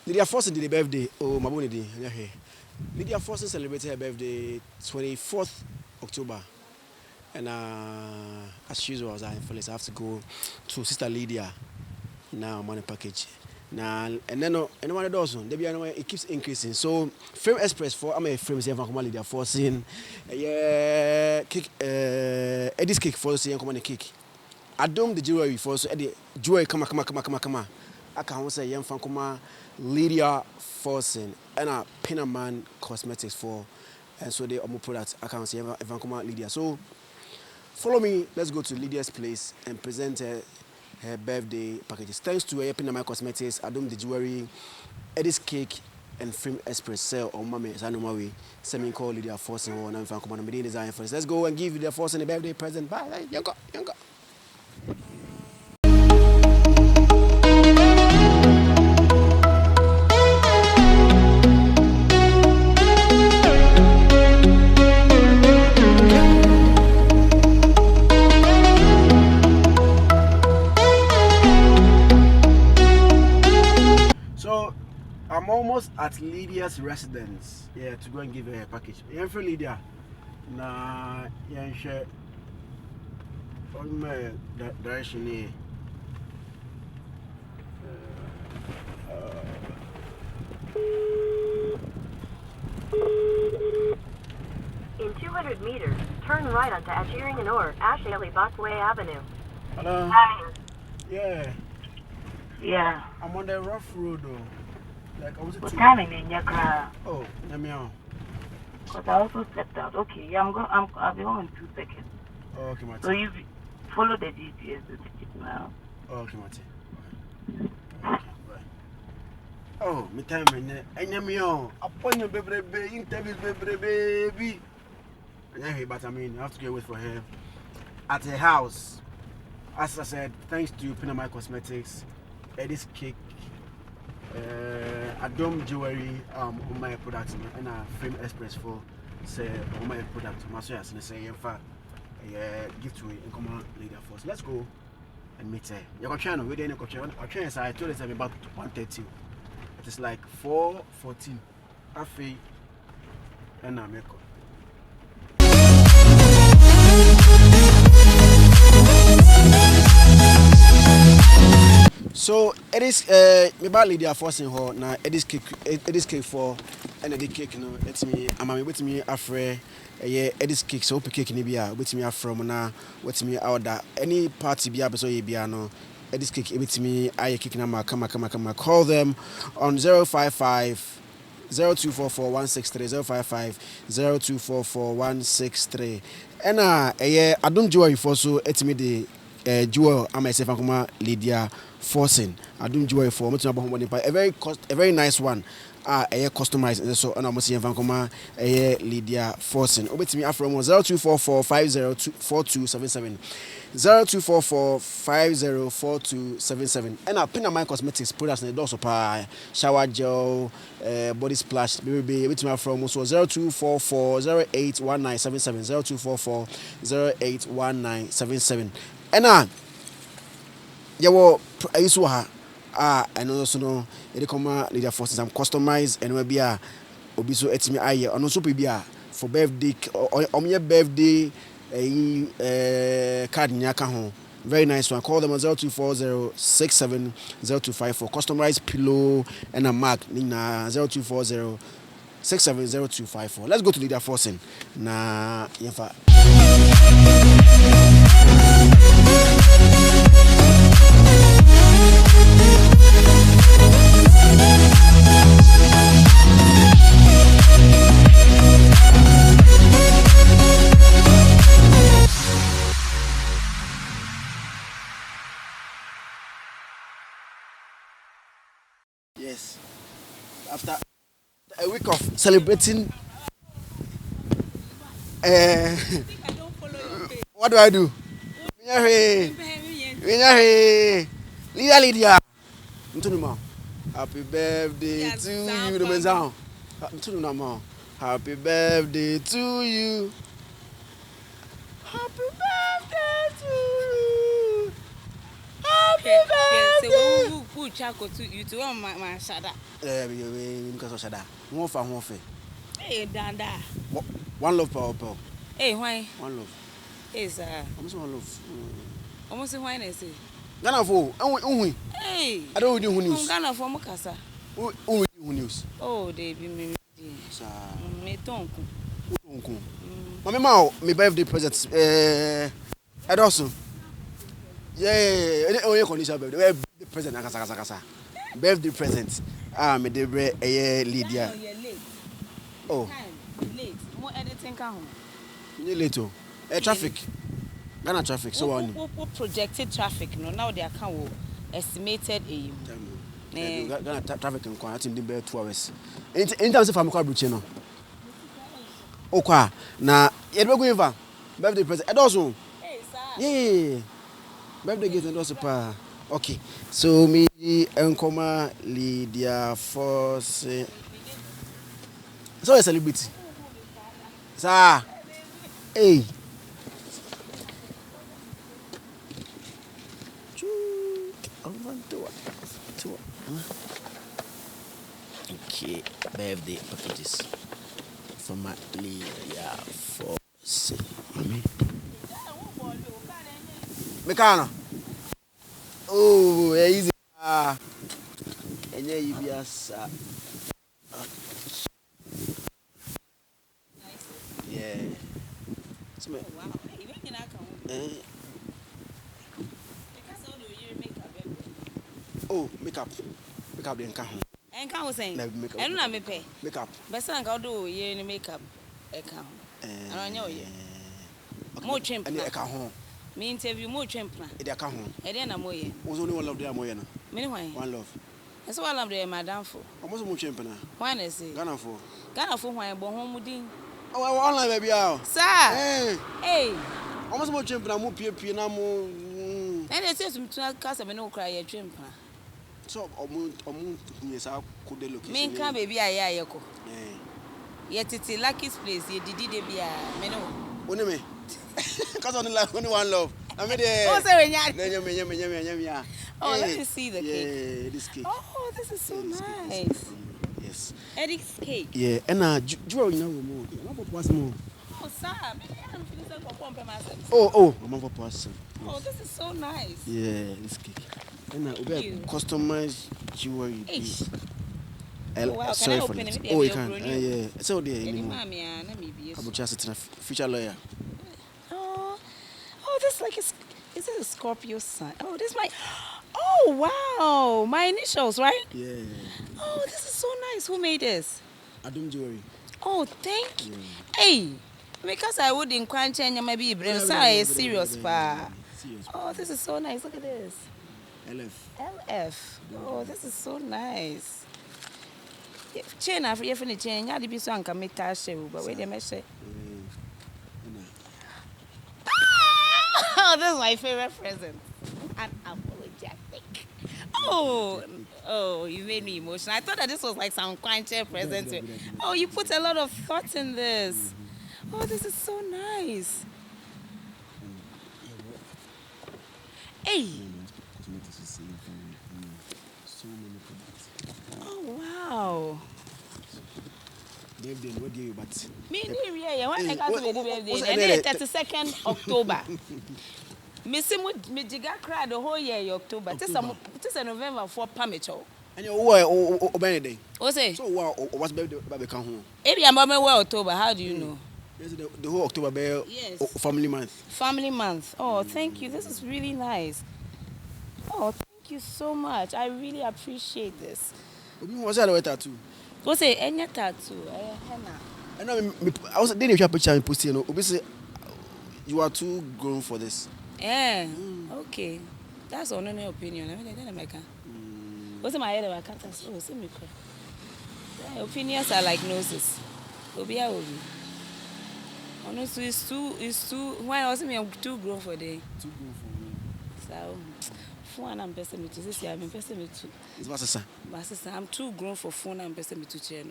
Lydia Forson did a birthday. Oh, my bonny day. Lydia Forson celebrated her birthday 24th October. And as usual, as I Felix, I have to go to Sister Lydia now, money package. Now, and then anyone that does they be it keeps increasing. So, Frame Express for I'm a frame say from Lydia Forson. Yeah, cake, Eddie's cake for say come on the cake. I don't the jewelry for so Eddie jewelry come. I can say young fan come Lydia Forson and a Pinaman Cosmetics for and so they are more products. I can say Evan come Lydia. So follow me. Let's go to Lydia's place and present her birthday packages. Thanks to Pinaman Cosmetics, Adom the jewelry, Eddie's cake, and Frame Express sell on Mammy Sanomawi. Semi call Lydia Forson or Nan Fan come on the design for us. Let's go and give Lydia Forson a birthday present. Bye. Younger. So I'm almost at Lydia's residence. Yeah, to go and give her a package. Yeah, for Lydia. Nah, yeah, share on my direction here. In 200 meters, turn right onto Ashering and Or, Ashley Bosway Avenue. Hello. Hi. Yeah, Yeah. I'm on the rough road though. Like I was What time in your car? Oh, let me out. Because I also stepped out. Okay, yeah, I'll be home in 2 seconds. Oh, okay, Marty. So you follow the GPS to take it now. Oh, okay, Marty. Okay, bye. Oh, me time and me on. Upon your baby, interviews, baby. And I but I mean, I have to get wait for her at her house. As I said, thanks to Pinamai Cosmetics, Eddie's cake, Adom jewelry on my products and a Frame Express for say on my product. My source and say in fact gift to and come on later for us. Let's go and meet her. You're trying to any coach. I told us about 1:30. It is like 4:14. Afi and I make. So it is me about Lydia Forson ho na Eddie's cake for and the cake no it's me amami with me afre Eddie's cake so cake ni bia with me afro na with me order any party bia be so ye bia no Eddie's cake with me aye cake na ma kama call them on 055 0244 055 0244 and Adom jewelry for so it's me the jewel am myself and Lydia Forson. Adom jewelry for me to a very nice one. Customized and so and I'm saying Vancoma Lydia Forson. Over to me from 0244 504277 0244 and I pin my cosmetics products and also pie shower gel body splash baby with me from also 0244 081977 0244 081977 and I used to have and also know it come Lydia Forson some customized and maybe obi so etimi aye ono so be for birthday or your birthday card nyaka ho very nice one. Call them on 0240670254 customized pillow and a mark nina 0240670254. Let's go to Lydia Forson na yefa. Yes. After a week of celebrating, what do I do? Lydia. Happy birthday to you. Happy birthday to you. Happy birthday to you. Happy birthday. boot chako to you to my shada. Because of Shada. One for one for. Hey, Danda. One love power pearl. Hey, why? One love. Is Almost one love. almost why I say. Ghana for. Hey. I don't do news. Ghana for Mukasa. Who news? Oh, they be me. Sir. Me tonku. Mama Mao, my birthday present. And also. Yeah, only condition birthday present. Birthday present. Me debre Lydia. Oh. Late. More editing can home. You late oh. Traffic. Ghana traffic. So on. What projected traffic? No, now they account estimated Ghana traffic in Kwan. I think they 2 hours. Anytime say from Kwabruche no. Okwa na you be going for birthday present. And also. Hey, sir. Yeah. Birthday gift and also pa. Okay. So me Enkoma Lydia Forson. So a celebrity. Sir. Hey. Okay, birthday packages for my Lydia Forson. Mommy. Mekano. Oh, easy. Enye ibiasa. Yeah. Wow. Even in account. Oh, makeup. Makeup den ka ho. And can we say? Makeup. And na me pay. Makeup. But say nka do ye ni makeup e ka ho. And onye oye. Mo twemp. And e ka ho. Me interview mo twemp na. E dey ka ho. E dey na mo ye. Wo so ni one love dey amoye na. Me ni hwan? One love. Ese one love dey madam for. Omo so mo twemp na. Hwan na say? Ghana for. Ghana for hwan bo ho mudin. Oh, online baby ah. Sir. Hey. Hey. Omo so mo twemp na mo pie na mo. And they say to cast me no cry ye twemp na. So omo nyesa ko de location. Me nka baby aye ko. Eh. Ye titi Lucky's place ye didi de bia me no. Oni me. Cause on like only one love. I mean Oh say we nya. Yeah. Oh, let me see the cake. Yeah, this cake. Oh, this is so nice. Yes. Eddie's cake. Yeah, and jewelry now more. I'm for pass more. Oh, sir, maybe I'm feeling so pomp myself. Oh, I'm for pass. Oh, this is so nice. Yeah, this cake. And I will customize jewelry. Wow, sorry can I for open that. it? Oh, you can. Yeah. So there Anymore. anymore. I'm just a future lawyer. Oh, this like is this a Scorpio sign? Oh, this my. Oh wow, my initials, right? Yeah. Oh, this is so nice. Who made this? Adum jewelry. Oh, thank you. Hey, because I wouldn't quite change maybe Ibrahim. Sorry, serious pa. Oh, this is so nice. Look at this. LF. Oh, this is so nice. Chain after you finish chain, you have to be so uncommitted, but wait a minute. Oh, this is my favorite present. Unapologetic. Oh, you made me emotional. I thought that this was like some quaint present. Oh, you put a lot of thought in this. Oh, this is so nice. Hey. Oh, wow. What do you but? Me, yeah. When I got to the birthday, 32nd October. Me jiga cry the whole year October. This is November for Pamicho. And you were Benedict. What's it? So wow, what's baby come home? Maybe I'm well October. How do you know? Yes, the whole October yes. Family month. Family month. Oh, thank you. This is really nice. Oh, thank you so much. I really appreciate this. What's that tattoo? What's it? Any tattoo? Henna. I was didn't have a picture and post you are too grown for this. Yeah. Okay. That's on an opinion. I mean, what's in my head about cactus? Oh, see me cry. Opinions are like noses. Obia Obi. Honestly, it's too. Why was me too grown for day? Too grown for me. So, phone and person me to this year. I'm person me too. It's my sister. My sister, I'm too grown for phone and person me to chair.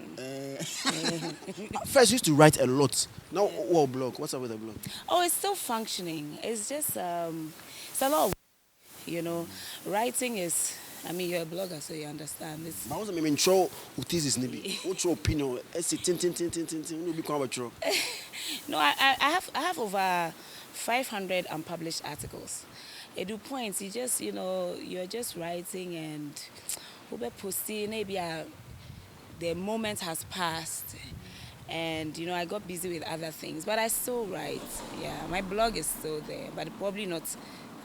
First, I used to write a lot. Now, what blog? What's up with the blog? Oh, it's still functioning. It's just it's a lot of, writing is I mean, you're a blogger, so you understand this. But I wasn't even sure what this is. What's your opinion? I say, tin. No, be quiet. No, I have over 500 unpublished articles. At the point, you're just writing and posting. Maybe the moment has passed, and I got busy with other things. But I still write. Yeah, my blog is still there, but probably not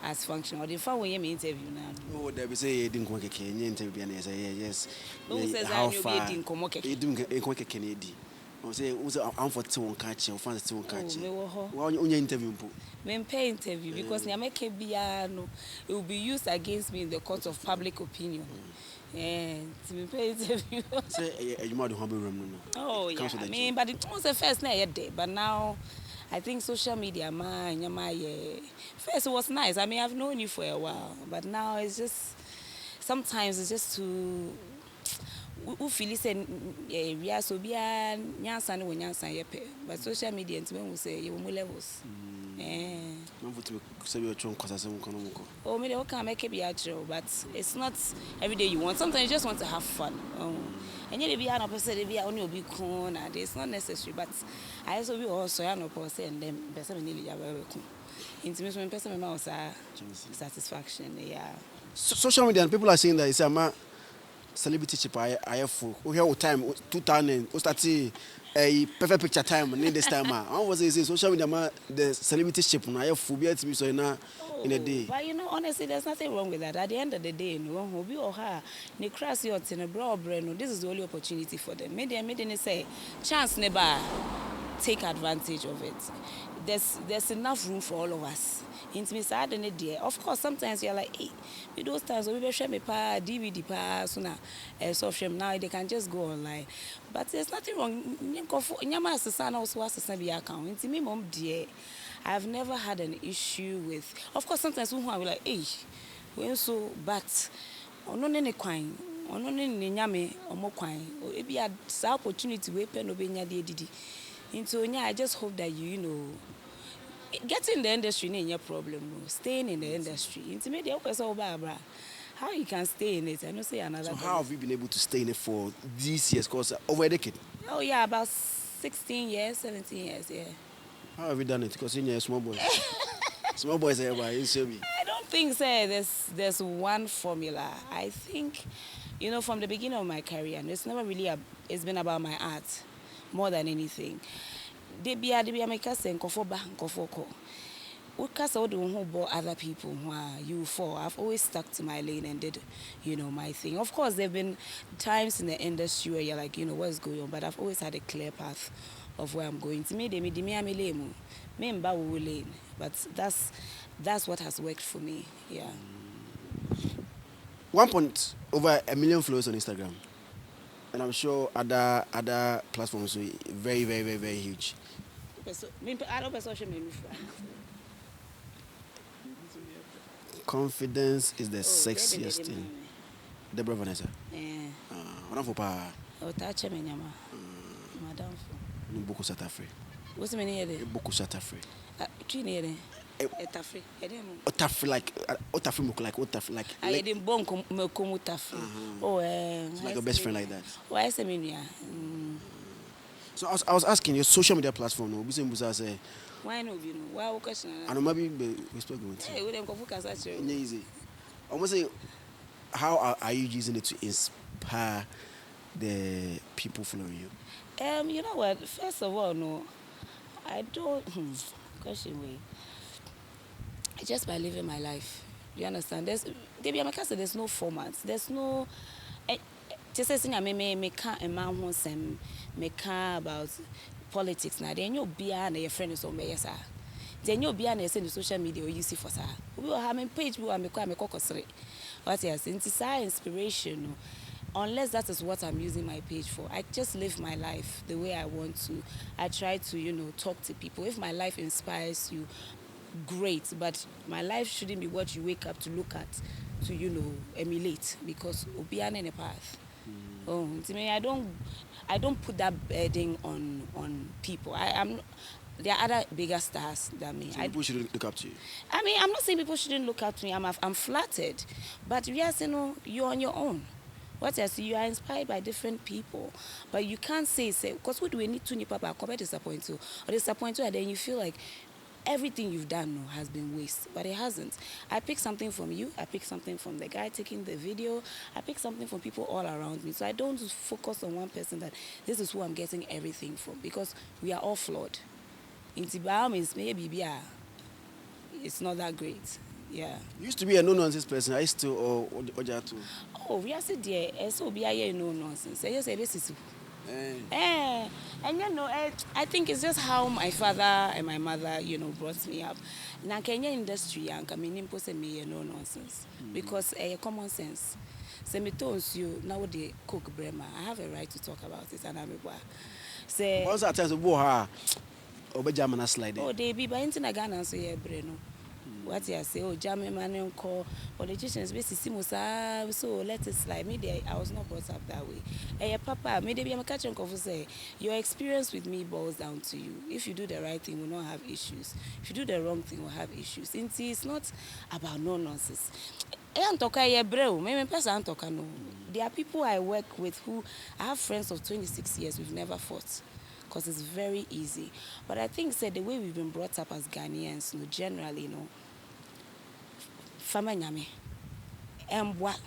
as functional. The fun when you interview now. No, they say you didn't go to Kenya interview and say yes. Who says How that you far? didn't come okay? You didn't go to Kenya. I say, I'm for 2 catch or fans 2 catch. Well, you interview. Men pay interview because it will be used against me in the court of public opinion. And to me pay interview. Say you might have a room. Oh yeah, I mean, but it was the first night day. But now, I think social media, first it was nice. I mean, I've known you for a while, but now it's just sometimes it's just too. Who feel say we are so bia nyansa no nyansa yepe, but social media ntime we say you more levels. No put me say you try cause asem kono mko. Oh, me dey okay make be actual, but it's not every day you want. Sometimes you just want to have fun. And you dey be an person dey be only obi kon na it's not necessary, but I also be also an person and then person nearly ya we kon. Intime me person me also satisfaction, yeah. Social media and people are saying that it's a celebrity chip I have for we have time 2000 we start a perfect picture time in this time I was say social media the celebrity chip na I have for be to be so in a day. But honestly, there's nothing wrong with that. At the end of the day, obi or her ne crass your in a bra brain. This is the only opportunity for them. Maybe say chance never take advantage of it. There's enough room for all of us. Of course, sometimes you're like, hey, with those times we share me pa DVD pa so now they can just go online. But there's nothing wrong. I've never had an issue with. Of course, sometimes we are like, hey, when so, but onone kwine, onone nyame omokwan. It be a opportunity we pen obenya didi. Into I just hope that get in the industry ain't your problem. Staying in the industry. Intermediate how you can stay in it? I know say another. So how have you been able to stay in it for these years? Because over a decade. Oh yeah, about 16 years, 17 years, yeah. How have you done it? Because you're small boys. Small boys everybody. I don't think there's one formula. I think, from the beginning of my career, and it's never really it's been about my art more than anything. They be make us and kofoko. Because I don't bore other people who are you for. I've always stuck to my lane and did, my thing. Of course, there have been times in the industry where you're like, what's going on, but I've always had a clear path of where I'm going. To me, but that's what has worked for me. Yeah. 1 point over 1 million followers on Instagram. And I'm sure other platforms will be very, very, very, very huge. Confidence is the sexiest thing. Deborah Vanessa. Yeah. What for pa? Oh, touch me nyama. Madam. No boku satafre. What's the meaning of it? Boku satafre. Trinity. Etafre. Otafre like otafre like. I didn't bon komu tafre. Oh, like a best friend like that. Why is it So I was asking your social media platform. No, say. Why no? Why question? I know maybe we spoke about it. Hey, we don't focus at you. Easy. I must say, how are you using it to inspire the people following you? You know what? First of all, no, I don't. Question way. Just by living my life. You understand? There's no format. There's no. Just as I me can't a man who some me care about politics now. Then you'll be your friend is on me, sir. Then you'll be on social media or you see for sir. We will have a page. We will make a cocosry. What yes, it's inspiration. Unless that is what I'm using my page for, I just live my life the way I want to. I try to talk to people. If my life inspires you, great. But my life shouldn't be what you wake up to look at, to emulate, because we'll be on a path. Oh, to me, I don't put that burden on people. there are other bigger stars than me. So people should look up to you. I mean, I'm not saying people shouldn't look up to me. I'm flattered, but yes, you're on your own. What else? You are inspired by different people, but you can't say because what do we need to nipa ba come disappoint you or disappoint you, and then you feel like everything you've done has been waste, but it hasn't. I pick something from you. I pick something from the guy taking the video. I pick something from people all around me. So I don't just focus on one person that this is who I'm getting everything from, because we are all flawed. Intibam is maybe it's not that great. Yeah. You used to be a no-nonsense person. I used to, or Ojato. Oh, we are said there. So be a no nonsense. Yes, basis. And I think it's just how my father and my mother, brought me up. Now, Kenya industry, and coming post me no nonsense because common sense. So me tells you now they cook Bremer. I have a right to talk about it, and I'm say. Once I tell you, Obejamana slide. Oh, they be by internet Ghana so yeah, Breno. What you say? Oh, Jamie man call politicians basically so let it slide. Me I was not brought up that way. Hey, Papa, maybe I'm catching coffee say your experience with me boils down to you. If you do the right thing, we'll not have issues. If you do the wrong thing, we'll have issues. It's not about no nonsense. There are people I work with who I have friends of 26 years. We've never fought. Because it's very easy. But I think the way we've been brought up as Ghanaians, generally, fama nyame, what?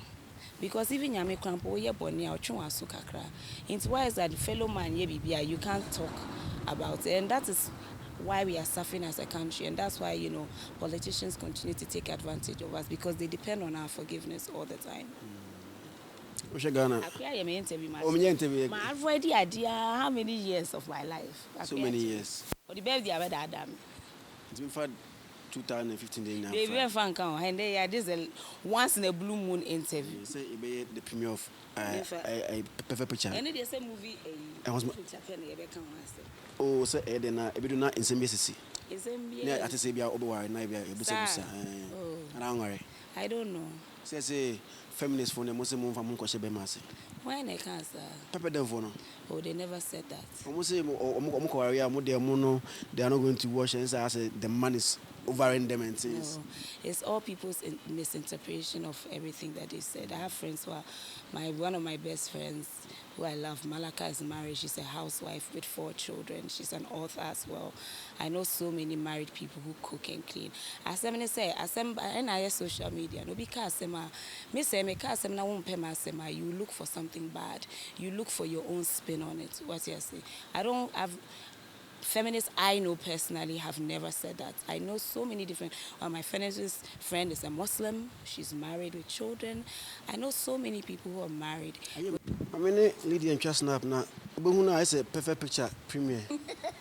Because even nyame krampo ye boni a otwe waso kakra. It's why is that fellow man ye bibia you can't talk about it, and that is why we are suffering as a country, and that's why politicians continue to take advantage of us because they depend on our forgiveness all the time. Ghana. I've already idea how many years of my life. So many years. For the birthday I done. It's been for 2015 now. They were fan count, and this is a once in a blue moon interview. Say the premiere of a perfect picture. And they say movie I was oh, say then I do not in some basis. Yeah, I say be over na be I don't know. Say feminists for the Muslim from Munko Bemasi. Why they can't sir? Pepper them for no. Oh, they never said that. Almost say they are not going to wash and say the man is overing them and things. No, it's all people's misinterpretation of everything that they said. I have friends who are one of my best friends who I love. Malaka is married. She's a housewife with 4 children. She's an author as well. I know so many married people who cook and clean. As I say, and I social media. No, because me say me cause na won't pay my you look for something bad. You look for your own spin on it. What you say? I don't have. Feminists I know personally have never said that. I know so many different. My feminist friend is a Muslim. She's married with children. I know so many people who are married. I mean, Lydia and Chestnut now. But is a perfect picture premiere.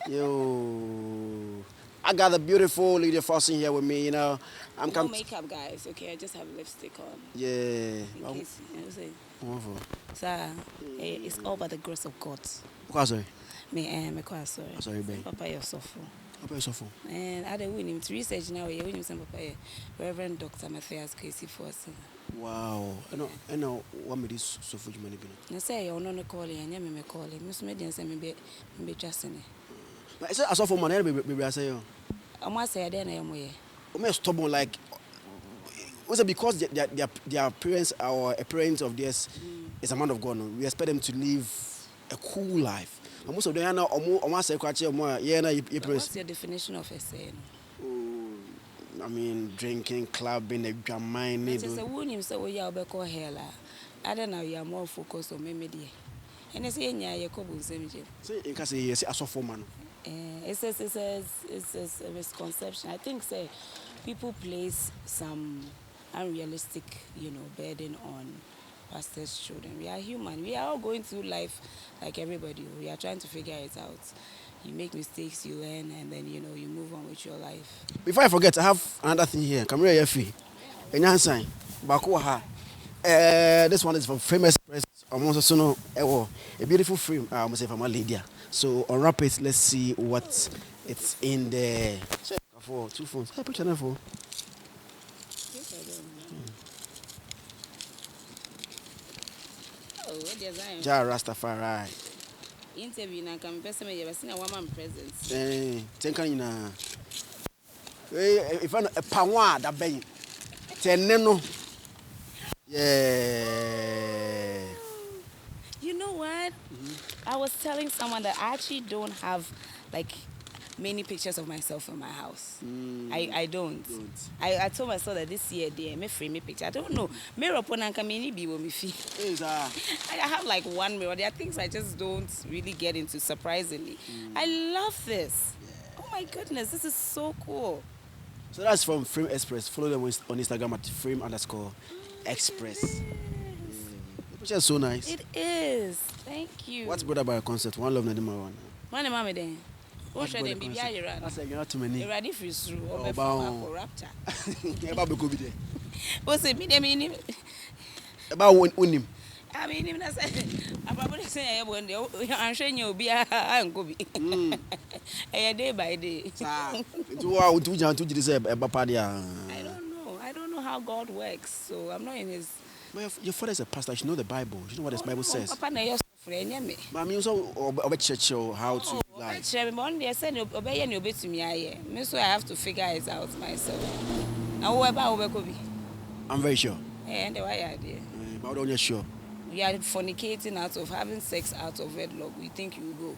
Yo, I got a beautiful Lydia Forson here with me. I'm no makeup, guys. Okay, I just have lipstick on. Yeah. In case, Wonderful. So, it's all by the grace of God. Sorry. Me quite sorry. Sorry, babe. Papa, you're soft. Papa, you're soft. And I don't win him to research now. You win him some Papa, Reverend Dr. Matthias Casey Forson. Wow. I know what made this so for you, money. I say you're not calling, and you may call him. Miss Median send me be just in it. I said, I saw for money, baby. I say, I must say, I don't know way. I'm stubborn like. Was it because their parents, our parents of theirs, is a man of God? We expect them to live a cool life. Most of them are now almost a quarter more. What's your definition of a saying? I mean, drinking, clubbing, a drum mine. It's a wound, so we are back or hella. I don't know, you are more focused on me. And I say, yeah, you're called Zemji. Say, in case he is a soft woman. It's a misconception. I think, say, people place some unrealistic, burden on pastors' children. We are human. We are all going through life like everybody. We are trying to figure it out. You make mistakes, you learn, and then you move on with your life. Before I forget, I have another thing here. Come here, Yefi. Enyansan, Bakuha. This one is from Famous Press. Almost a beautiful frame. I must say from Lydia. So unwrap it. Let's see what it's in there. Check for 2 phones. Hey, put Chanel for. Ja Rastafari. interview na come person me you seen a woman present. Tenka ina. If I a pawa da ben. Teneno. Yeah. You know what? I was telling someone that I actually don't have like many pictures of myself in my house. I don't. I told myself that this year they may frame me picture. I don't know. Mirror upon and kamini be with me fee. I have like one mirror. There are things I just don't really get into, surprisingly. I love this. Oh my goodness, this is so cool. So that's from Frame Express. Follow them on Instagram at frame_express. The picture is so nice. It is. Thank you. What's good about your concert? One love Nadima one. One mama then. What should they be behind? That's like you're not too many. You're ready for through or about rapture. About go be there. What's it mean? About win. I mean, even I said, I probably say I'm showing you be and go be day by day. I don't know how God works, so I'm not in his. Well, your father is a pastor. You should know the Bible. You know what the Bible says. Papa na your friend, yeah me. But I mean, also about church or how to lie. Church, one day I said obey and obey to me. Me so I have to figure it out myself. Now what about Obekobi? I'm very sure. And the why idea. But I'm not sure. We are fornicating out of having sex out of wedlock. We think you will go.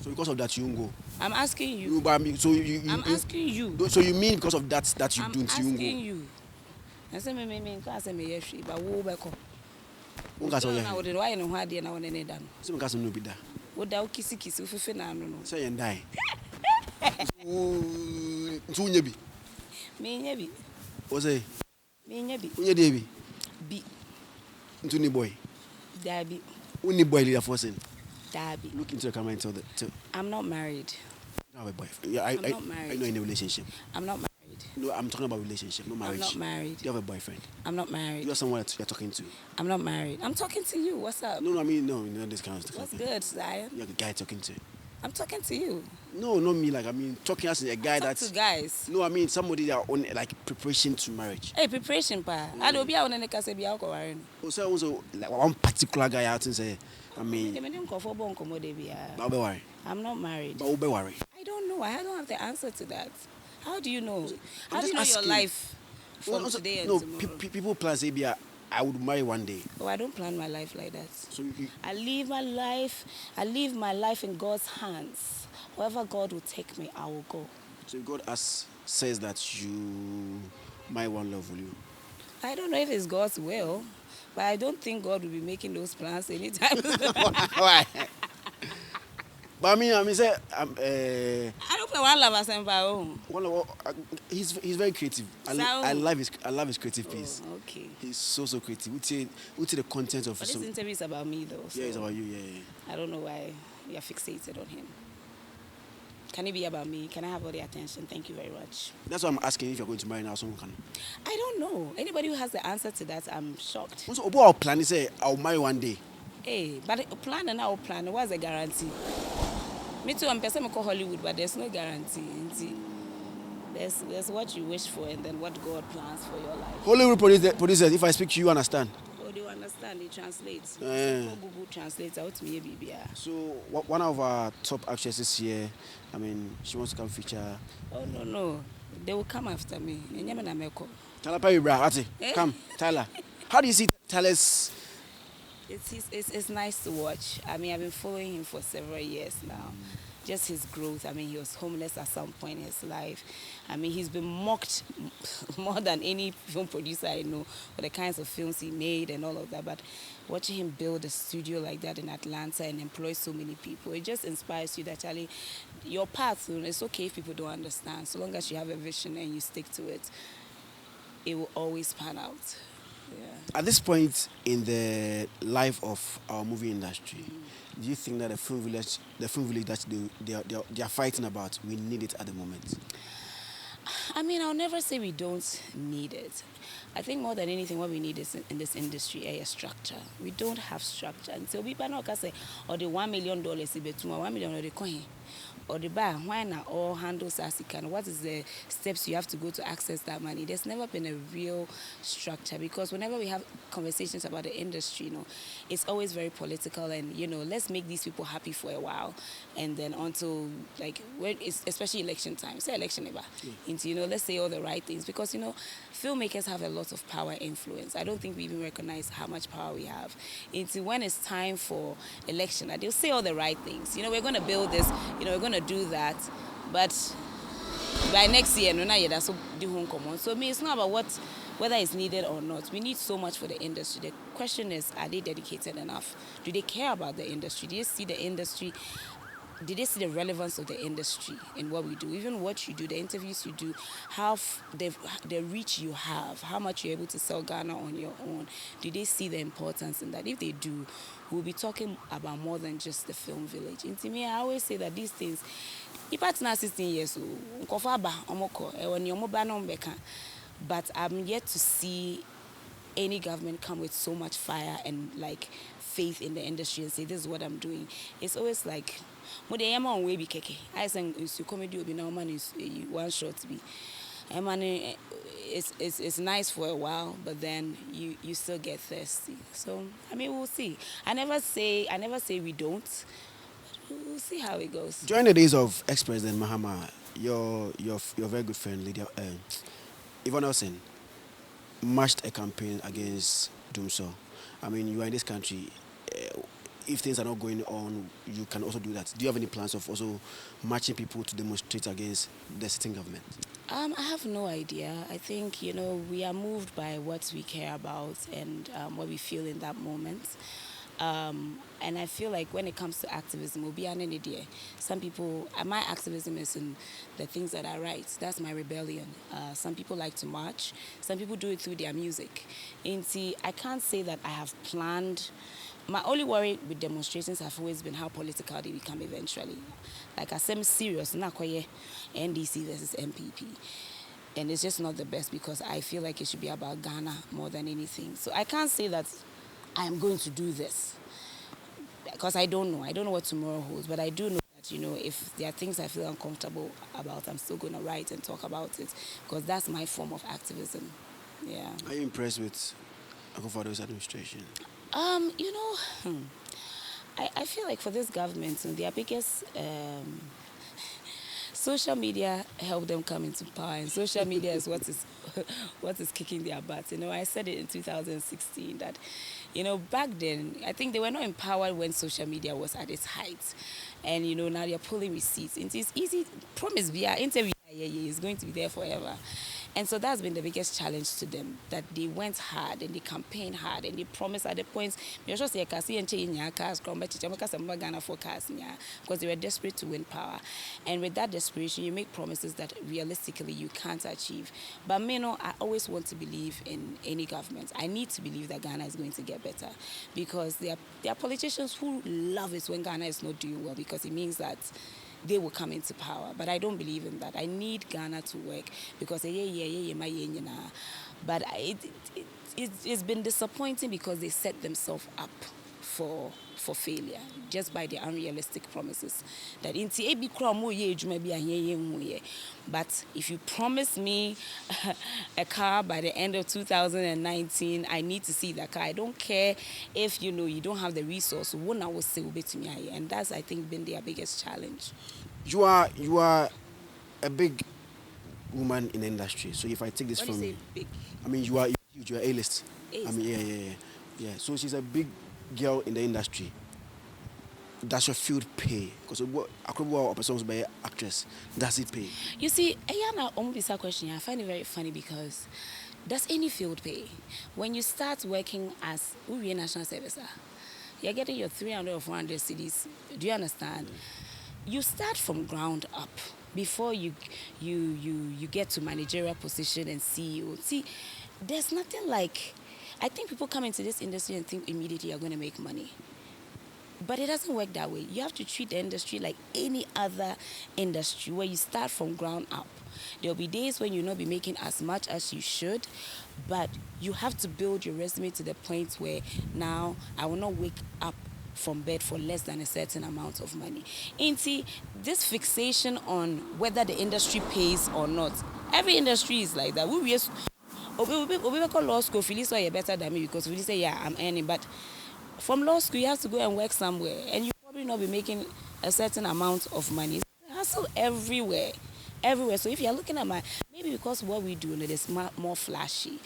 So because of that, you won't go. I'm asking you. I'm asking you. So you mean because of that you don't, you won't go? I'm asking you. I say me class me yes, but wo be ko. Unga so na wo de why no hwa de na wo ne da no. So because no be da. Wo da kisi wo fefe na no no. Say yen die. Ntu nya bi. Me nya bi. O say. Me nya bi. Unya de bi. Bi. Ntu ni boy. Da bi. Uni boy Lydia Forson. Da bi. Look into the camera and tell I'm not married. You have a boyfriend. Yeah, I'm not married. I know in a relationship. I'm not married. No, I'm talking about relationship, not marriage. I'm not married. You have a boyfriend. I'm not married. You have someone that you're talking to. I'm not married. I'm talking to you. What's up? No, I mean, no, this kind of stuff. What's good, Zion? You're the guy talking to. I'm talking to you. No, not me. Like, I mean, talking as a guy that's. To guys. No, I mean, somebody that on like preparation to marriage. Hey, preparation, pa. I don't be out on the case be out Also, like one particular guy out and say, I mean. I'm not married. But be worry. I don't know. I don't have the answer to that. How do you know? How do you know asking. your life from today and tomorrow? People plan say, I would marry one day. Oh, I don't plan my life like that. So I live my life. I leave my life in God's hands. Wherever God will take me, I will go. So if God says that you marry one love, will you? I don't know if it's God's will, but I don't think God will be making those plans anytime. Why? But I mean, say, I don't play one love as he's very creative. I love his creative piece. Oh, okay. He's so creative. We'll see the content of. But this interview is about me, though. So yeah, it's about you. Yeah. I don't know why you're fixated on him. Can it be about me? Can I have all the attention? Thank you very much. That's why I'm asking if you're going to marry now. Someone can. I don't know. Anybody who has the answer to that, I'm shocked. So, what our plan is, say, I'll marry one day. Hey, but plan and our plan, what's the guarantee? Me too, I'm person call Hollywood, but there's no guarantee. There's what you wish for and then what God plans for your life. Hollywood producers, if I speak to you, understand? Oh, they understand, they translate. Google translates out to me, baby. So, one of our top actresses here, I mean, she wants to come feature. Oh, no. They will come after me. Tyler Perry, bro. Come, Tyler. How do you see Tyler's? It's nice to watch. I mean, I've been following him for several years now. Just his growth. I mean, he was homeless at some point in his life. I mean, he's been mocked more than any film producer I know for the kinds of films he made and all of that. But watching him build a studio like that in Atlanta and employ so many people, it just inspires you that, Charlie, your path, it's okay if people don't understand. So long as you have a vision and you stick to it, it will always pan out. Yeah. At this point in the life of our movie industry, do you think that the film village that they are fighting about, we need it at the moment? I mean, I'll never say we don't need it. I think more than anything, what we need is in this industry a structure. We don't have structure. And so people know say, or the $1 million, $1 million or the coin. or the bar, why not all handles as you can? What is the steps you have to go to access that money? There's never been a real structure, because whenever we have conversations about the industry, it's always very political, and let's make these people happy for a while, and then until like when it's especially election time, say election ever, into let's say all the right things, because filmmakers have a lot of power influence. I don't think we even recognize how much power we have. Into when it's time for election, they'll say all the right things. We're going to build this, we're going to do that, but by next year, that's the home common. So me, it's not about whether it's needed or not. We need so much for the industry. The question is, are they dedicated enough? Do they care about the industry? Do they see the industry? Did they see the relevance of the industry in what we do? Even what you do, the interviews you do, how the reach you have, how much you're able to sell Ghana on your own. Do they see the importance in that? If they do, we'll be talking about more than just the film village. And to me, I always say that these things, if it's not 16 years old, but I'm yet to see any government come with so much fire and like faith in the industry and say, this is what I'm doing. It's always like, I say, comedy will be no money, one shot to be. And money, it's nice for a while, but then you still get thirsty. So I mean, we'll see. I never say we don't. We'll see how it goes. During the days of ex-President Mahama, your very good friend Lydia, Yvonne Nelson, marched a campaign against Doomso. I mean, you are in this country. If things are not going on, you can also do that. Do you have any plans of also marching people to demonstrate against the sitting government? I have no idea. I think, we are moved by what we care about and what we feel in that moment. And I feel like when it comes to activism, we'll be an idea. Some people, my activism is in the things that I write. That's my rebellion. Some people like to march. Some people do it through their music. And see, I can't say that I have planned. My only worry with demonstrations have always been how political they become eventually. Like I said, I'm serious, NDC versus MPP. And it's just not the best, because I feel like it should be about Ghana more than anything. So I can't say that I am going to do this, because I don't know. I don't know what tomorrow holds, but I do know that, if there are things I feel uncomfortable about, I'm still going to write and talk about it, because that's my form of activism. Yeah. Are you impressed with Akufo-Addo's administration? I feel like for this government, their biggest social media helped them come into power, and social media is what is kicking their butts. I said it in 2016 that, back then, I think they were not empowered when social media was at its height. And, now they're pulling receipts. It is easy. Promise me, interview is going to be there forever. And so that's been the biggest challenge to them, that they went hard and they campaigned hard and they promised at the points, because they were desperate to win power. And with that desperation, you make promises that realistically you can't achieve. But I always want to believe in any government. I need to believe that Ghana is going to get better, because there are politicians who love it when Ghana is not doing well, because it means that they will come into power. But I don't believe in that. I need Ghana to work, because but it's been disappointing, because they set themselves up for failure just by the unrealistic promises. That but if you promise me a car by the end of 2019, I need to see that car. I don't care if you don't have the resource. And that's, I think, been their biggest challenge. You are a big woman in the industry. So if I take this from you, big? I mean, you are huge. You are A-list. I mean, yeah. So she's a big girl in the industry. Does your field pay? Because a person's by actress, does it pay? You see, Ayana question, I find it very funny, because does any field pay? When you start working as a national service, you're getting your 300 or 400 cedis. Do you understand? You start from ground up before you get to managerial position and CEO. See, there's nothing like, I think people come into this industry and think immediately you're going to make money. But it doesn't work that way. You have to treat the industry like any other industry, where you start from ground up. There'll be days when you'll not be making as much as you should, but you have to build your resume to the point where now I will not wake up from bed for less than a certain amount of money. Inti, this fixation on whether the industry pays or not. Every industry is like that. We call law school, Philly say you're better than me because Philly say, yeah, I'm earning. But from law school, you have to go and work somewhere, and you probably not be making a certain amount of money. Hustle everywhere, everywhere. So if you're looking at maybe because what we do, it is more flashy.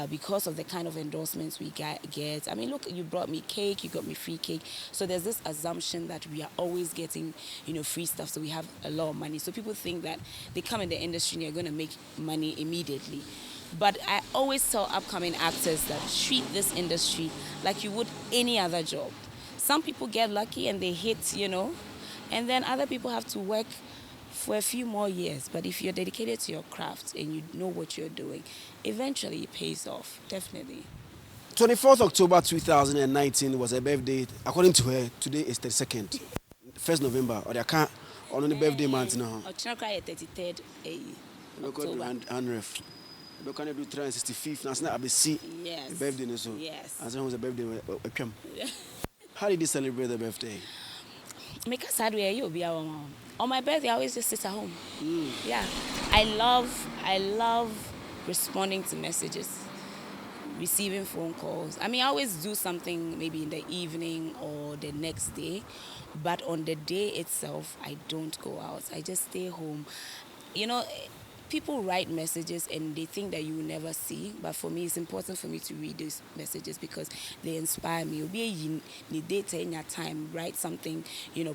Because of the kind of endorsements we get. I mean, look, you brought me cake, you got me free cake. So there's this assumption that we are always getting, free stuff. So we have a lot of money. So people think that they come in the industry and they're going to make money immediately. But I always tell upcoming actors that treat this industry like you would any other job. Some people get lucky and they hit, and then other people have to work for a few more years. But if you're dedicated to your craft and you know what you're doing, eventually it pays off, definitely. 24th October 2019 was her birthday. According to her, today is 32nd. 1st November, or they can't, on the birthday month now. Or 33rd October. We can do 365th. Now, it's not a see Yes. the birthday. So, Yes. as long as the birthday, how did you celebrate the birthday? Make us sad where you'll be our mom. On my birthday, I always just sit at home. Yeah. I love responding to messages, receiving phone calls. I mean, I always do something maybe in the evening or the next day, but on the day itself, I don't go out. I just stay home. People write messages and they think that you will never see, but for me, it's important for me to read those messages because they inspire me. In your time, write something,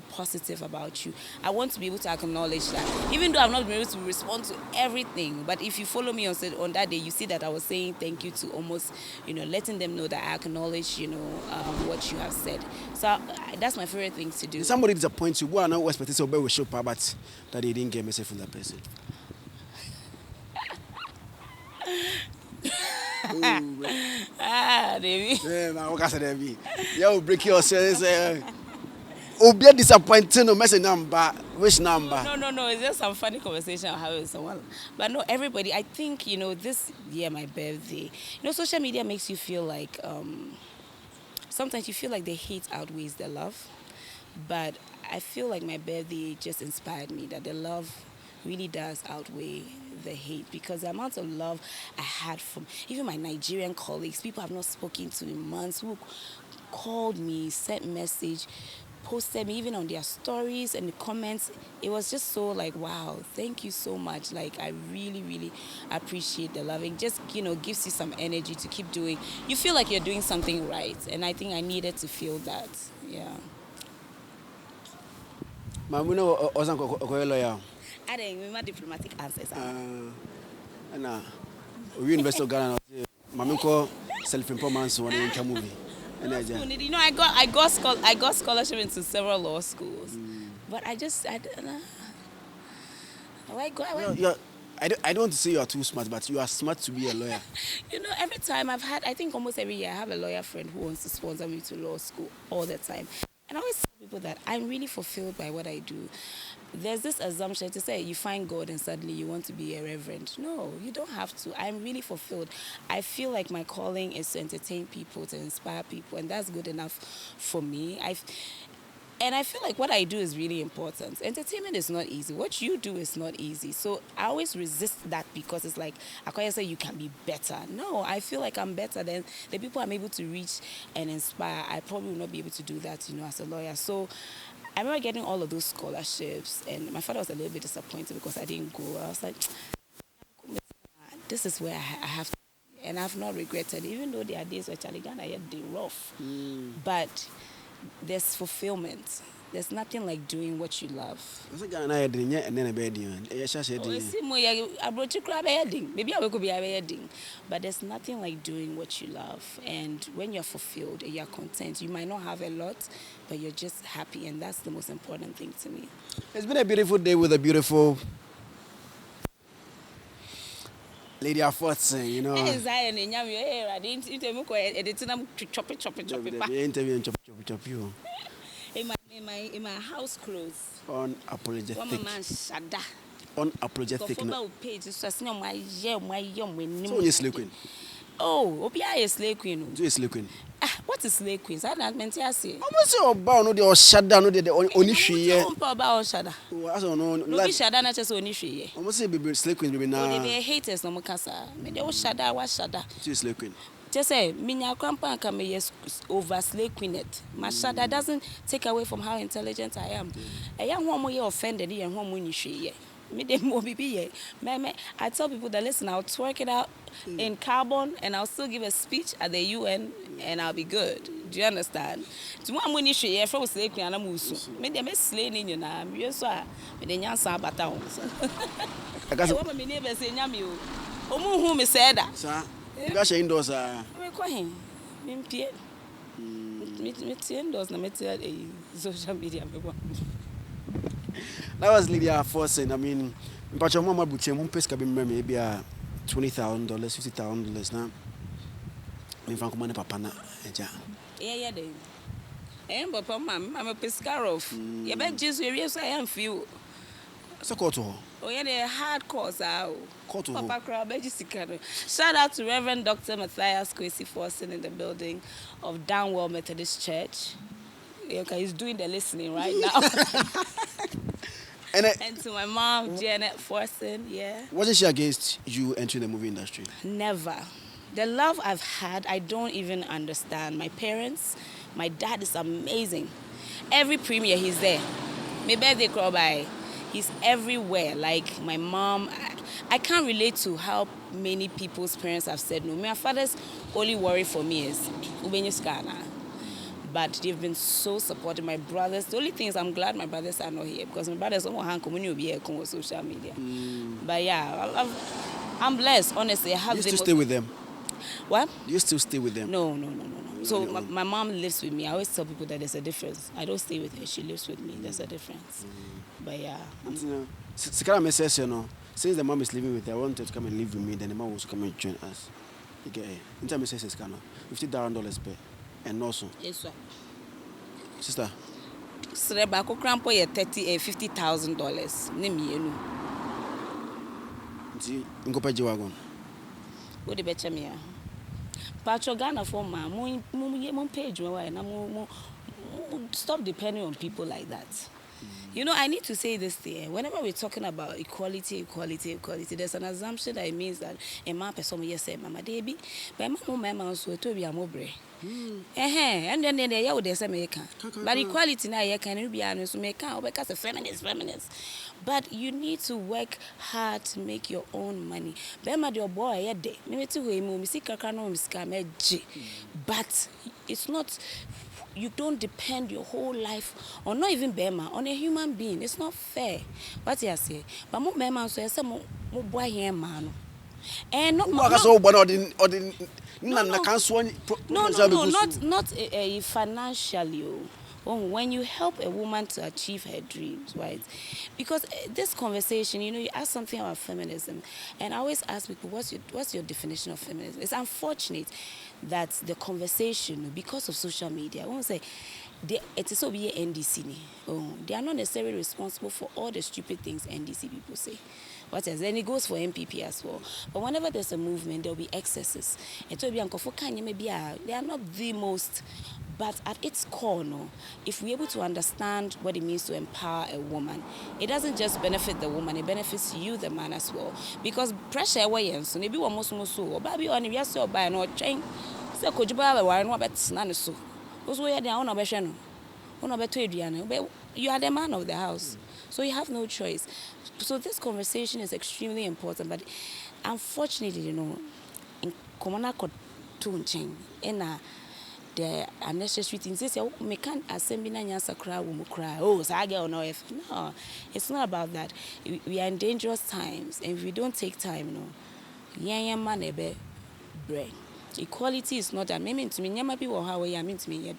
positive about you. I want to be able to acknowledge that, even though I'm not able to respond to everything, but if you follow me on that day, you see that I was saying thank you to almost, letting them know that I acknowledge, what you have said. So that's my favorite thing to do. Did somebody disappoint you? Who are not expecting to be show but that they didn't get a message from that person? Baby. Yeah, man, what can I say? You break yourself. Be disappointed. No message number. Which number? No. It's just some funny conversation I have with someone. But no, everybody. I think this year, my birthday. Social media makes you feel like sometimes you feel like the hate outweighs the love. But I feel like my birthday just inspired me that the love really does outweigh the hate, because the amount of love I had from even my Nigerian colleagues, people I've not spoken to in months, who called me, sent message, posted me even on their stories and the comments. It was just so like, wow, thank you so much. Like, I really, really appreciate the love. It just, gives you some energy to keep doing. You feel like you're doing something right. And I think I needed to feel that. Yeah. Mamuno wasn't lawyer. I didn't remember diplomatic answers. We University of Ghana. Mamuko self-employment one in movie. I got scholarship into several law schools, but I don't know. I don't want to say you are too smart, but you are smart to be a lawyer. Every time I think almost every year I have a lawyer friend who wants to sponsor me to law school all the time. And I always tell people that I'm really fulfilled by what I do. There's this assumption to say you find God and suddenly you want to be a reverend. No, you don't have to. I'm really fulfilled. I feel like my calling is to entertain people, to inspire people, and that's good enough for me. And I feel like what I do is really important. Entertainment is not easy. What you do is not easy. So I always resist that because it's like, I can't say you can be better. No, I feel like I'm better than the people I'm able to reach and inspire. I probably will not be able to do that, as a lawyer. So I remember getting all of those scholarships, and my father was a little bit disappointed because I didn't go. I was like, this is where I have to be. And I've not regretted, even though there are days where Charlie Ghana had the rough. But there's fulfillment. There's nothing like doing what you love. Maybe I could be a wedding, but there's nothing like doing what you love. And when you're fulfilled and you're content, you might not have a lot, but you're just happy, and that's the most important thing to me. It's been a beautiful day with a beautiful Lydia Forson, In my house clothes. Unapologetic. So you're slay queen. Oh, Obia is slay queen. So you're slay queen. What is slave queens? I don't mean to say. Almost your bow no the shut down no the only she. About shada. I don't know. No be shada na just only she. Almost say baby slave queen baby na. They be haters no mukasa. Me they shada wa shada. She slave queen. Just say minya kwampa ka me yes over slave queen it. My shada doesn't take away from how intelligent I am. E ya ho mo ye offended ye ho mo ni hwe. Me dem mo bibi ye. Me I tell people that listen, I'll twerk it out in carbon and I'll still give a speech at the UN and I'll be good. Do you understand? To one money share from slave queen and musu. Me dem slave ni na me so a me de nyansa abata ho. I guess what me neighbor say nyame o. Omu hu me say da. Sir, you guys indoors Me ko hin. Me mpie. Me indoors na me tell social media me go. That was Lydia Forson. I mean, but your mama butcher won't pay maybe $20,000, $50,000 now. In fact, money papa na. Yeah, then. But I'm a pescaroff. You bet just serious I am few. So call to her. Oh, yeah, they're hard course out. Call to Papa crowd, shout out to Reverend Dr. Matthias Kwesi Forson in the building of Downwell Methodist Church. Okay, he's doing the listening right now. And to my mom, Janet Forson, yeah. Wasn't she against you entering the movie industry? Never. The love I've had, I don't even understand. My parents, my dad is amazing. Every premiere, he's there. My birthday crawl by, he's everywhere. Like my mom, I can't relate to how many people's parents have said no. My father's only worry for me is Ubenyuskana. But they've been so supportive. My brothers, the only thing is I'm glad my brothers are not here because my brothers don't want to be here on social media. But yeah, I'm blessed, honestly. I have you still stay with them? What? Do you still stay with them? No. So my mom lives with me. I always tell people that there's a difference. I don't stay with her. She lives with me. There's a difference. But yeah. Since the mom is living with her, I wanted to come and live with me. Then the mom will come and join us. You get it? In time, $50,000 per. And also, yes, sir. Sister, Celeb, I could cramp $50,000. Name me, you go pay wagon. What the better me? Patro Ghana for ma, mon page, and stop depending on people like that. You know, I need to say this thing. Whenever we're talking about equality, there's an assumption that it means that a man person yes say mama debi, but mama so to be a mobre. And then they would say American. But equality now you can be honest make because a feminist. But you need to work hard to make your own money. Bema your boy a day. Maybe to him see kakano scam. But it's not. You don't depend your whole life on not even Bema, on a human being. It's not fair. What you say? But more Bema so I say more boy here man. And not not financially. When you help a woman to achieve her dreams, right? Because this conversation, you know, you ask something about feminism, and I always ask people, what's your definition of feminism? It's unfortunate that the conversation, because of social media, I won't say, it is over here NDC. They are not necessarily responsible for all the stupid things NDC people say. What else? Then it goes for MPP as well. But whenever there's a movement, there will be excesses. It will be they are not the most. But at its core, no, if we're able to understand what it means to empower a woman, it doesn't just benefit the woman, it benefits you, the man, as well. Because pressure away, so maybe one most so, baby, on if you so buy no train, so could you buy a wine, no bet none so. Those way down on a beshan, on a better, you are the man of the house, so you have no choice. So this conversation is extremely important, but unfortunately, you know, in Komana Tunching, in the unnecessary things. They say, "Me can't assemble na nyasa cry, we mo cry." Oh, so I get on if no, it's not about that. We are in dangerous times, and if we don't take time, no, man ebe brain. Equality is not that. Maybe to me, nyama be how we are mean to me yet.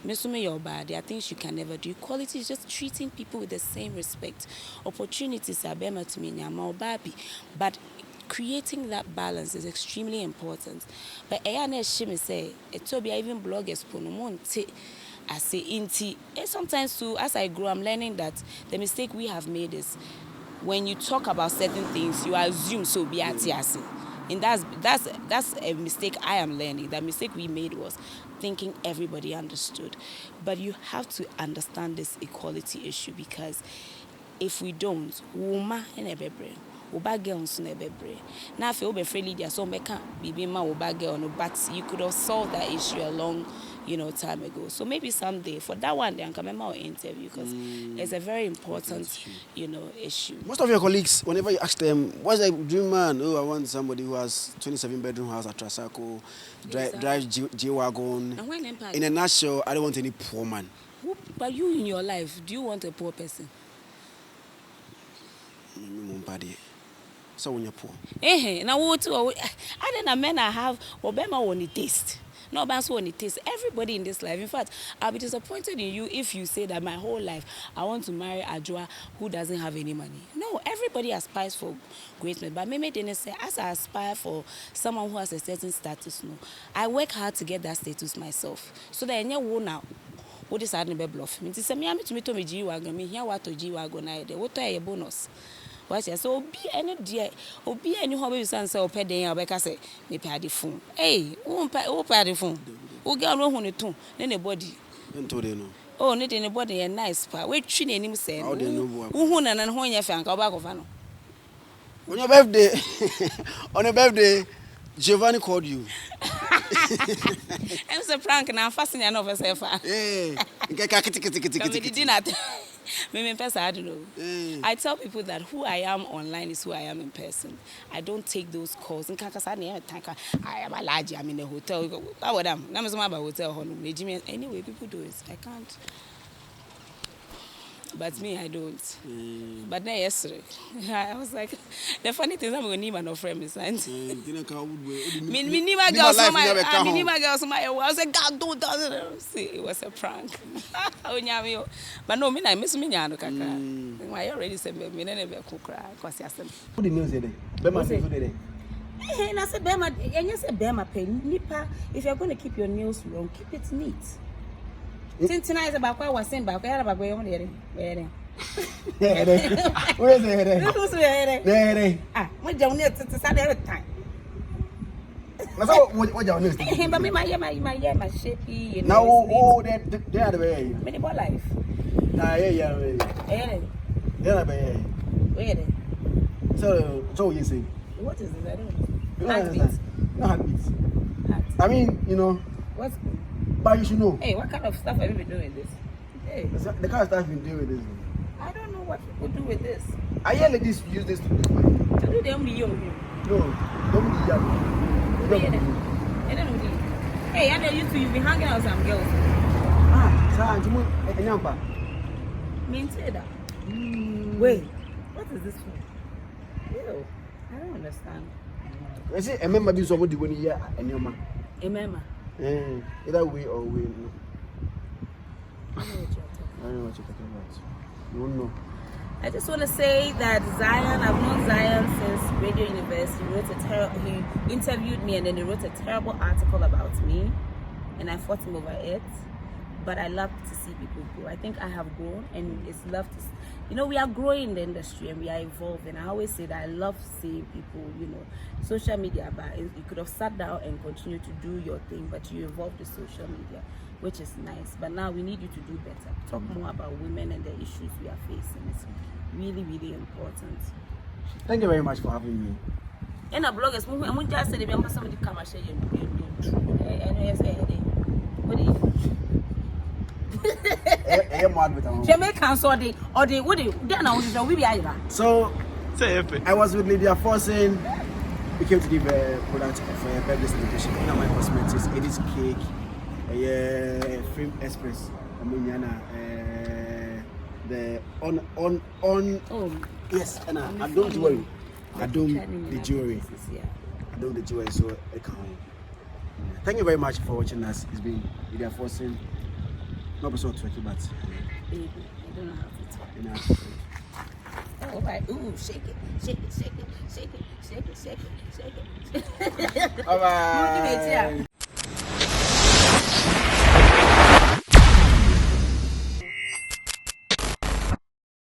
Me your bad. There are things you can never do. Equality is just treating people with the same respect. Opportunities are better to me nyama baby, but creating that balance is extremely important. But she say it will be even bloggers I say inti. Sometimes too, as I grow, I'm learning that the mistake we have made is when you talk about certain things, you assume so be at And that's a mistake I am learning. That mistake we made was thinking everybody understood. But you have to understand this equality issue, because if we don't, woman and a baby, oba girl on a baby. Now if you be free Lydia, so me can't be my oba girl, no, but you could have solved that issue a long, time ago. So maybe someday for that one, then come our interview, because it's a very important, issue. Most of your colleagues, whenever you ask them, what's the dream man? Oh, I want somebody who has 27-bedroom house at Trasaco, drives G-Wagon. In a nutshell, I don't want any poor man. But you in your life, do you want a poor person? So when you're poor. Now what? I don't know, men I have Obama on the taste. No, but on the taste. Everybody in this life. In fact, I'll be disappointed in you if you say that my whole life I want to marry a Joa who doesn't have any money. No, everybody aspires for greatness. But maybe they say, as I aspire for someone who has a certain status, no, I work hard to get that status myself. So that any one now. What is hard to be bluff? Me say me to me to me G-Wagon. Me here what to G-Wagon I de. What a bonus. What's it? So be any dear, or be any hobby son so pay day or because say me pay the phone. Hey, who pay the phone? Who get on the tune? Anybody? Oh, not anybody a nice part. Wait, she name say. Who and when you found go back of Anno. On your birthday, Giovanni called you. I'm so prank and I'm fascinated of herself. Hey, I don't know. I tell people that who I am online is who I am in person. I don't take those calls. I am a large. I'm in a hotel. What am I? I'm about hotel. Anyway, people do it. I can't. But me, I don't. But then yesterday, I was like, the funny thing is I'm going to need my friend. I was like, God, don't see. It was a prank. But no, I miss me. I already said, me never cook cry. What do you mean? And I said, Bema, and you said, Bema, Nipa, if you're going to keep your nails long, keep it neat. Since tonight about what I was saying about about going on there. Where is it? Ah, what down there to Sunday every time. What your news? But me, my shapey. Now, they are the way. Many more life. Where? So you see. What is this? I don't know. No heartbeats. I mean, What's good? But you should know. Hey, what kind of stuff have you been doing with this? Hey. The kind of stuff you've been doing with this. I don't know what people do with this. I hear ladies use this to make money. To do them, you. No, don't be young. Hey, I know you two, you've been hanging out with some girls. Me say that. Wait, what is this for? Ew, I don't understand. I say, I remember this somebody when you and your man. Remember? Either way or way. No. I know what you're talking about. You won't know. I just want to say that Zion, I've known Zion since Radio University. He interviewed me and then he wrote a terrible article about me, and I fought him over it. But I love to see people grow. I think I have grown, and it's love to we are growing in the industry and we are evolving. I always say that I love seeing people, social media, but you could have sat down and continued to do your thing, but you evolved the social media, which is nice. But now we need you to do better. Talk more about women and the issues we are facing. It's really, really important. Thank you very much for having me. And a blog is I'm just saying, I'm somebody come and share your what do you So I was with Lydia Forson. We came to give a product for a birthday celebration. In my cosmetics, it is cake, Frame Express, the on. Oh yes, and I don't worry. I don't the jewelry. I don't the jewelry, so I can't. Thank you very much for watching us. It's been Lydia Forson. Not so tricky, but I don't know how to talk. Oh, right. Ooh, shake it. All right.